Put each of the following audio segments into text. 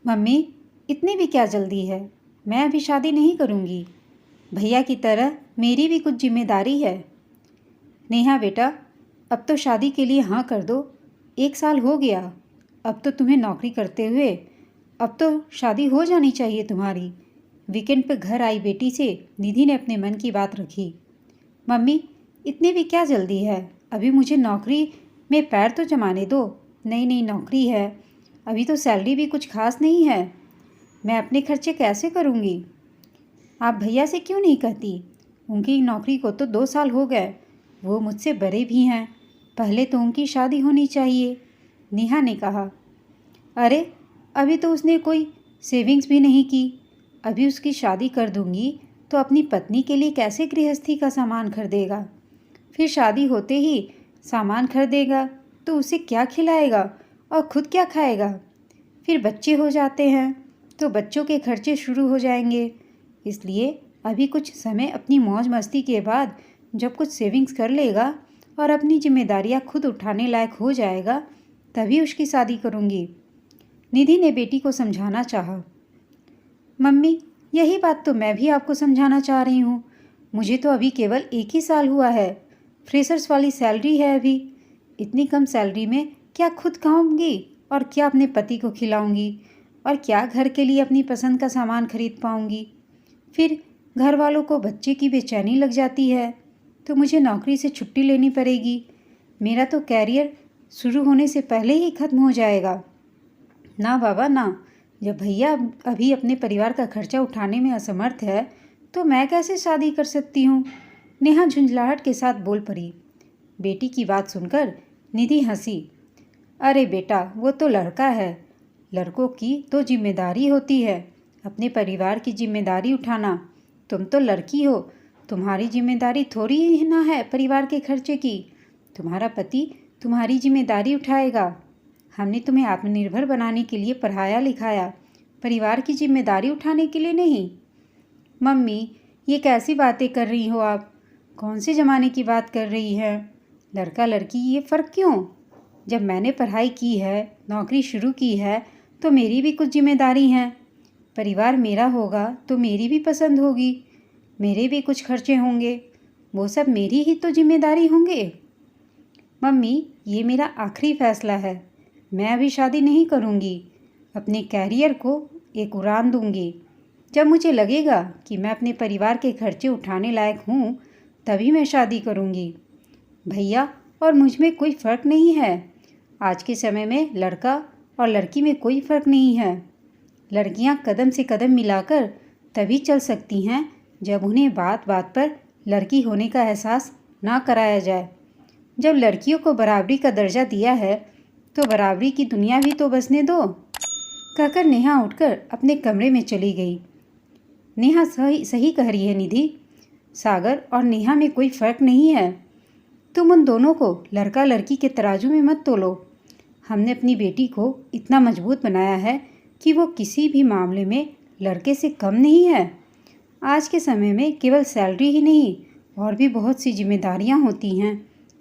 Mummy, इतनी भी क्या जल्दी है? मैं अभी शादी नहीं करूँगी। भैया की तरह मेरी भी कुछ जिम्मेदारी है। नेहा बेटा, अब तो शादी के लिए हाँ कर दो। 1 साल हो गया, अब तो तुम्हें नौकरी करते हुए। अब तो शादी हो जानी चाहिए तुम्हारी। वीकेंड पर घर आई बेटी से निधि ने अपने मन की बात रखी। मम्मी, इतनी भी क्या जल्दी है? अभी मुझे नौकरी में पैर तो जमाने दो। नई नई नौकरी है, अभी तो सैलरी भी कुछ खास नहीं है। मैं अपने खर्चे कैसे करूँगी? आप भैया से क्यों नहीं कहती? उनकी नौकरी को तो 2 साल हो गए। वो मुझसे बड़े भी हैं। पहले तो उनकी शादी होनी चाहिए। नेहा ने कहा। अरे, अभी तो उसने कोई सेविंग्स भी नहीं की। अभी उसकी शादी कर दूंगी तो अपनी पत्नी के लिए कैसे गृहस्थी का सामान खरीदेगा? फिर शादी होते ही सामान खरीदेगा तो उसे क्या खिलाएगा और खुद क्या खाएगा? फिर बच्चे हो जाते हैं तो बच्चों के खर्चे शुरू हो जाएंगे। इसलिए अभी कुछ समय अपनी मौज मस्ती के बाद जब कुछ सेविंग्स कर लेगा और अपनी जिम्मेदारियां खुद उठाने लायक हो जाएगा, तभी उसकी शादी करूंगी। निधि ने बेटी को समझाना चाहा। मम्मी, यही बात तो मैं भी आपको समझाना चाह रही हूँ। मुझे तो अभी केवल 1 ही साल हुआ है। फ्रेशर्स वाली सैलरी है अभी। इतनी कम सैलरी में क्या खुद खाऊंगी और क्या अपने पति को खिलाऊंगी और क्या घर के लिए अपनी पसंद का सामान खरीद पाऊंगी? फिर घर वालों को बच्चे की बेचैनी लग जाती है तो मुझे नौकरी से छुट्टी लेनी पड़ेगी। मेरा तो कैरियर शुरू होने से पहले ही खत्म हो जाएगा। ना बाबा ना, जब भैया अभी अपने परिवार का खर्चा उठाने में असमर्थ है तो मैं कैसे शादी कर सकती हूँ? नेहा झुंझलाहट के साथ बोल पड़ी। बेटी की बात सुनकर निधि हंसी। अरे बेटा, वो तो लड़का है। लड़कों की तो जिम्मेदारी होती है अपने परिवार की जिम्मेदारी उठाना। तुम तो लड़की हो, तुम्हारी जिम्मेदारी थोड़ी ही ना है परिवार के खर्चे की। तुम्हारा पति तुम्हारी जिम्मेदारी उठाएगा। हमने तुम्हें आत्मनिर्भर बनाने के लिए पढ़ाया लिखाया, परिवार की जिम्मेदारी उठाने के लिए नहीं। मम्मी, ये कैसी बातें कर रही हो आप? कौन से ज़माने की बात कर रही हैं? लड़का लड़की ये फ़र्क क्यों? जब मैंने पढ़ाई की है, नौकरी शुरू की है, तो मेरी भी कुछ जिम्मेदारी हैं। परिवार मेरा होगा तो मेरी भी पसंद होगी, मेरे भी कुछ खर्चे होंगे। वो सब मेरी ही तो जिम्मेदारी होंगे। मम्मी, ये मेरा आखिरी फैसला है। मैं अभी शादी नहीं करूँगी। अपने कैरियर को एक उड़ान दूँगी। जब मुझे लगेगा कि मैं अपने परिवार के खर्चे उठाने लायक हूँ, तभी मैं शादी करूँगी। भैया और मुझ में कोई फ़र्क नहीं है। आज के समय में लड़का और लड़की में कोई फ़र्क नहीं है। लड़कियाँ कदम से कदम मिलाकर तभी चल सकती हैं जब उन्हें बात बात पर लड़की होने का एहसास ना कराया जाए। जब लड़कियों को बराबरी का दर्जा दिया है तो बराबरी की दुनिया भी तो बसने दो। कहकर नेहा उठकर अपने कमरे में चली गई। नेहा सही सही कह रही है निधि। सागर और नेहा में कोई फ़र्क नहीं है। तुम उन दोनों को लड़का लड़की के तराजू में मत तोलो। हमने अपनी बेटी को इतना मजबूत बनाया है कि वो किसी भी मामले में लड़के से कम नहीं है। आज के समय में केवल सैलरी ही नहीं और भी बहुत सी जिम्मेदारियां होती हैं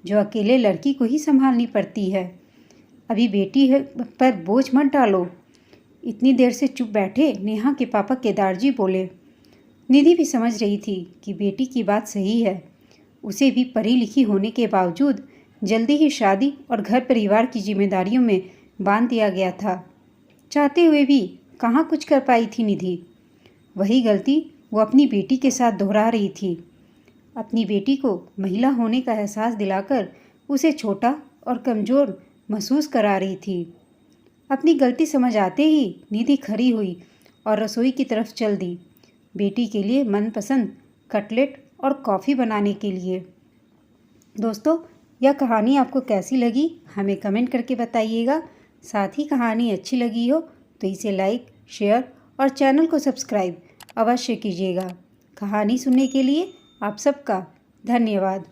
जो अकेले लड़की को ही संभालनी पड़ती है। अभी बेटी पर बोझ मत डालो। इतनी देर से चुप बैठे नेहा के पापा केदार जी बोले। निधि भी समझ रही थी कि बेटी की बात सही है। उसे भी पढ़ी लिखी होने के बावजूद जल्दी ही शादी और घर परिवार की जिम्मेदारियों में बांध दिया गया था। चाहते हुए भी कहाँ कुछ कर पाई थी निधि। वही गलती वो अपनी बेटी के साथ दोहरा रही थी। अपनी बेटी को महिला होने का एहसास दिलाकर उसे छोटा और कमज़ोर महसूस करा रही थी। अपनी गलती समझ आते ही निधि खड़ी हुई और रसोई की तरफ चल दी, बेटी के लिए मनपसंद कटलेट और कॉफ़ी बनाने के लिए। दोस्तों, यह कहानी आपको कैसी लगी हमें कमेंट करके बताइएगा। साथ ही कहानी अच्छी लगी हो तो इसे लाइक, शेयर और चैनल को सब्सक्राइब अवश्य कीजिएगा। कहानी सुनने के लिए आप सबका धन्यवाद।